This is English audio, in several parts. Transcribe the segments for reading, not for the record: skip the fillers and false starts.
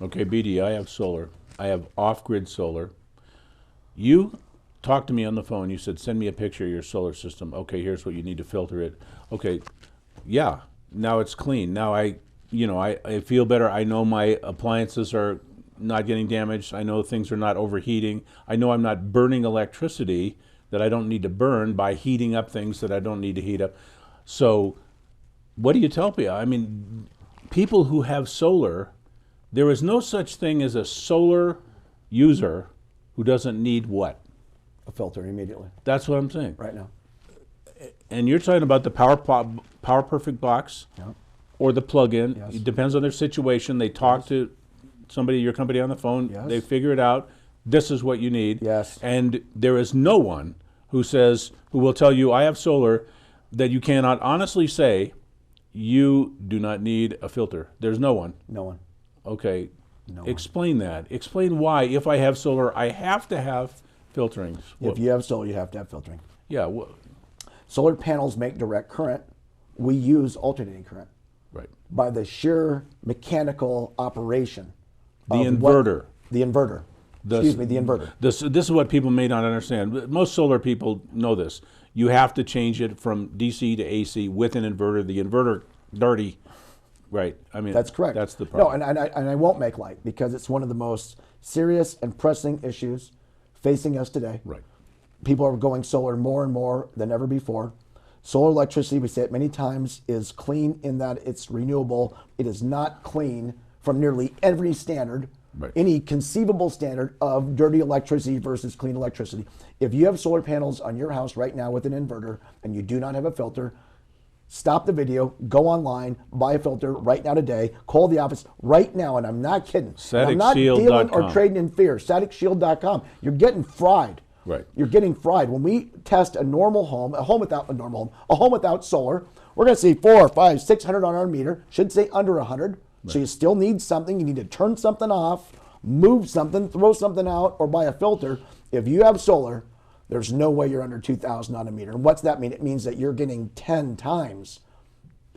Okay, BD, I have solar. I have off-grid solar. You talked to me on the phone. You said, send me a picture of your solar system. Okay, here's what you need to filter it. Okay, yeah, now it's clean. Now I feel better. I know my appliances are not getting damaged. I know things are not overheating. I know I'm not burning electricity that I don't need to burn by heating up things that I don't need to heat up. So what do you tell people? I mean, people who have solar, there is no such thing as a solar user who doesn't need what? A filter immediately. That's what I'm saying. Right now. And you're talking about the Power Perfect box, Yeah. or the plug-in. Yes. It depends on their situation. They talk to somebody, your company, on the phone. Yes. They figure it out. This is what you need. Yes. And there is no one who will tell you, I have solar, that you cannot honestly say, you do not need a filter. There's no one. No one. Okay. No. Explain that. Explain why, if I have solar, I have to have filtering. If you have solar, you have to have filtering. Yeah. Solar panels make direct current. We use alternating current. Right. By the sheer mechanical operation. The inverter. The inverter. The inverter. This is what people may not understand. Most solar people know this. You have to change it from DC to AC with an inverter. The inverter, dirty. Right. I mean, that's correct. That's the problem. No, and I won't make light, because it's one of the most serious and pressing issues facing us today. Right. People are going solar more and more than ever before. Solar electricity, we say it many times, is clean in that it's renewable. It is not clean from nearly every standard, right, any conceivable standard of dirty electricity versus clean electricity. If you have solar panels on your house right now with an inverter and you do not have a filter, stop the video, go online, buy a filter right now today, call the office right now, and I'm not kidding. I'm not dealing or trading in fear. SaticShield.com. You're getting fried. Right. You're getting fried. When we test a normal home, a home without solar, we're going to see 400, 500, 600 on our meter. Should say under 100. Right. So you still need something. You need to turn something off, move something, throw something out, or buy a filter. If you have solar, there's no way you're under 2,000 on a meter. And what's that mean? It means that you're getting 10 times.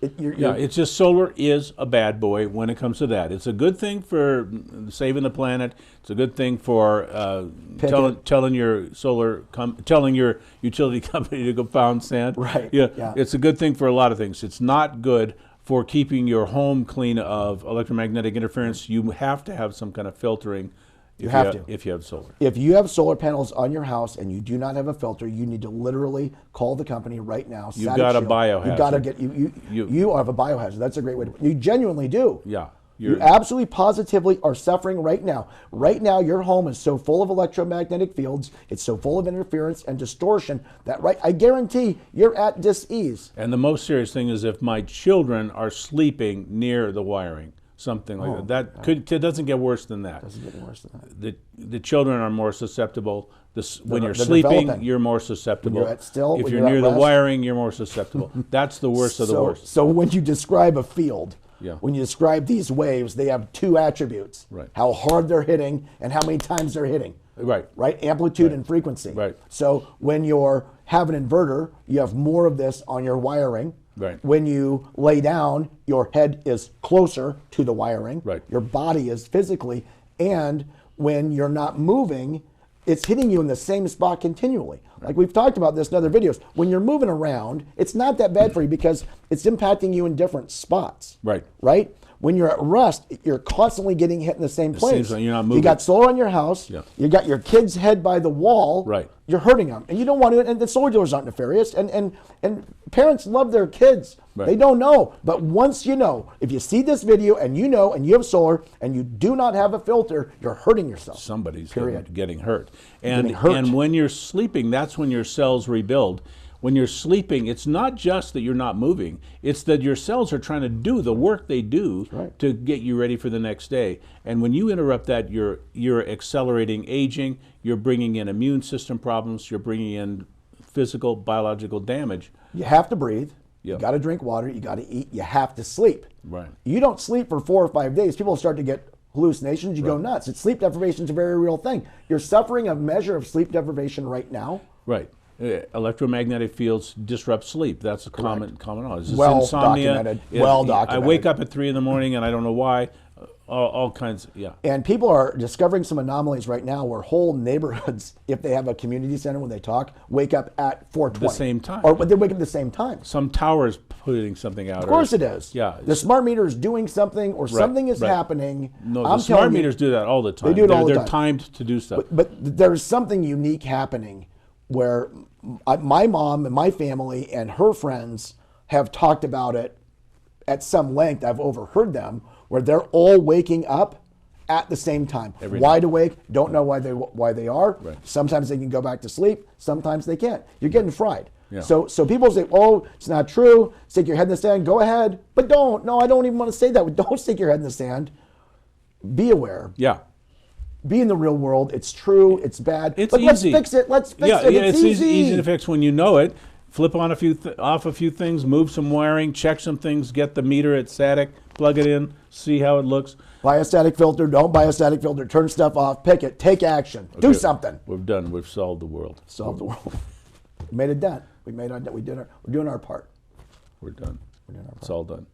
It's just solar is a bad boy when it comes to that. It's a good thing for saving the planet. It's a good thing for telling your utility company to go pound sand. Right. Yeah. It's a good thing for a lot of things. It's not good for keeping your home clean of electromagnetic interference. You have to have some kind of filtering. If you have solar. If you have solar panels on your house and you do not have a filter, you need to literally call the company right now. You've got a biohazard. You got to get you have a biohazard. That's a great way to put it. You genuinely do. Yeah. You absolutely positively are suffering right now. Right now, your home is so full of electromagnetic fields, it's so full of interference and distortion that I guarantee you're at dis-ease. And the most serious thing is if my children are sleeping near the wiring. Something like that. It doesn't get worse than that. Doesn't get worse than that. The children are more susceptible. When you're sleeping, developing. You're more susceptible. If you're near the wiring, you're more susceptible. That's the worst of the worst. So when you describe a field, yeah, when you describe these waves, they have two attributes. Right. How hard they're hitting and how many times they're hitting. Right. Right? Amplitude and frequency. Right. So when you have an inverter, you have more of this on your wiring. Right. When you lay down, your head is closer to the wiring. Right. Your body is physically. And when you're not moving, it's hitting you in the same spot continually. Right. Like we've talked about this in other videos. When you're moving around, it's not that bad for you because it's impacting you in different spots. Right. Right? When you're at rest, you're constantly getting hit in the same place. Seems like you're not moving. You got solar on your house. Yeah. You got your kid's head by the wall. Right. You're hurting them, and you don't want to. And the solar dealers aren't nefarious. And parents love their kids. Right. They don't know, but once you know, if you see this video and you have solar and you do not have a filter, you're hurting yourself. Somebody's getting hurt. And getting hurt. when you're sleeping, that's when your cells rebuild. When you're sleeping, it's not just that you're not moving. It's that your cells are trying to do the work they do to get you ready for the next day. And when you interrupt that, you're accelerating aging. You're bringing in immune system problems. You're bringing in physical, biological damage. You have to breathe. Yep. You got to drink water. You got to eat. You have to sleep. Right. You don't sleep for 4 or 5 days. People start to get hallucinations. You go nuts. Sleep deprivation is a very real thing. You're suffering a measure of sleep deprivation right now. Right. Electromagnetic fields disrupt sleep. That's a common knowledge. It's Well insomnia. documented. Well documented. I wake up at 3 in the morning and I don't know why. all kinds. Yeah. And people are discovering some anomalies right now where whole neighborhoods, if they have a community center when they talk, wake up at 4:20. The same time. Or they wake up at the same time. Some tower's putting something out. Of course it is. Yeah. The smart meter is doing something or something is happening. No, I'm the smart telling you, meters do that all the time. They do it all the They're time. timed to do stuff. But there's something unique happening where my mom and my family and her friends have talked about it at some length. I've overheard them where they're all waking up at the same time, wide awake, don't know why they are. Right. Sometimes they can go back to sleep, sometimes they can't. You're getting fried. Yeah. So people say, oh, it's not true. Stick your head in the sand. Go ahead, but don't. No, I don't even want to say that. Don't stick your head in the sand. Be aware. Yeah. Be in the real world. It's true. It's bad. It's but easy. Let's fix it. Let's fix Yeah, it. yeah, It's easy to fix when you know it. Flip on off a few things, move some wiring, check some things, get the meter at Satic, plug it in, see how it looks. Buy a static filter. Don't buy a static filter. Turn stuff off. Pick it. Take action. Do something. We're done. We've solved the world. Solve the world. We made a dent. We're doing our part. We're done. We're doing our part. It's all done.